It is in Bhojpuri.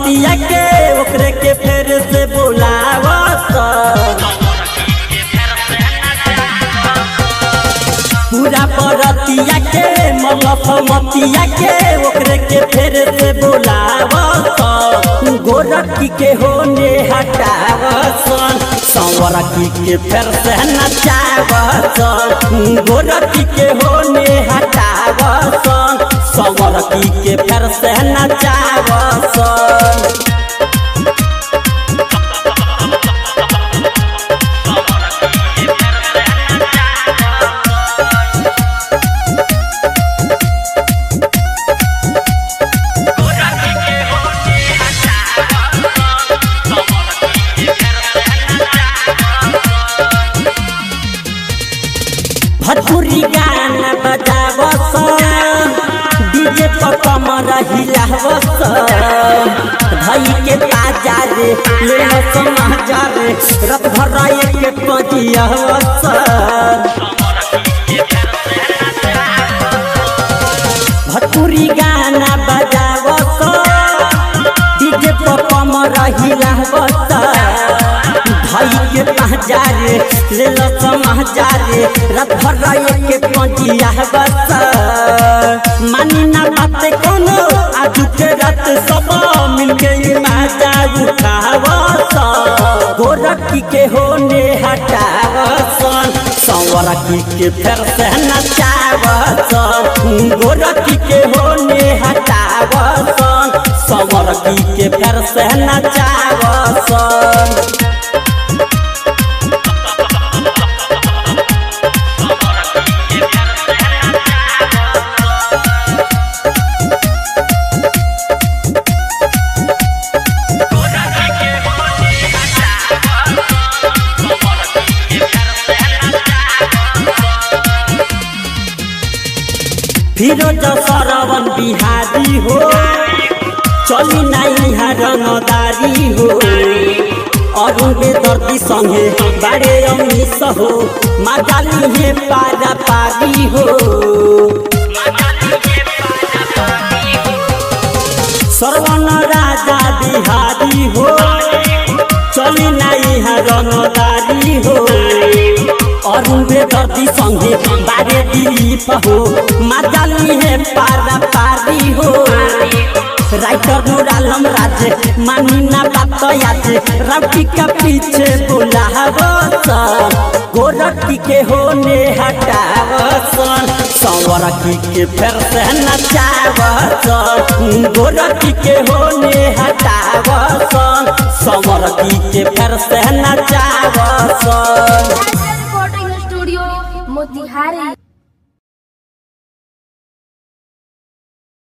मतिया के ओकरे के फेर से बुलावत पूरा बरतिया के मलफ मतिया के ओकरे के फेर से बुलावत गोरखी के होने हटावसन संवरकी के फेर से नचावसन गोरखी के होने हटावसन संवरकी के फेर से नचावसन भोजपुरी गाना बजावस डीजे पर कमर हिलावस धई के ताजा रे ले समझा रे रत भर एक पजियावस भोजपुरी गाना बजावस डीजे पर कमर हिलावस धई के ताजा रे ले समझा रे रत भर एक पजियावस मानी ना बात कोनो आज के रात सब मिलके मजा उठावस गोरखी के होने हटावसन संवरकी के फेर से नचावसन गोरखी के होने हटावसन संवरकी के फेर से नचावसन फिरोज सरवन बिहारी हो चली नहीं रंगदारी हो अरुण बेदर्दी संगे बड़े अमीस हो मजाली है पारा पारी हो सरवन राजा बिहारी हो चली नहीं रंगदारी हो अरुण बेदर्दी संगे बारे दिलीप हो मजाली है पारा पारी हो राइटर नूर आलम राजे मानी ना बात याद राउटी का पीछे बुलावस गोरखी के होने हटावसन संवरकी के फेर से नचावसन गोरखी के होने हटावसन संवरकी के फेर से नचावसन स्टूडियो मोतिहारी।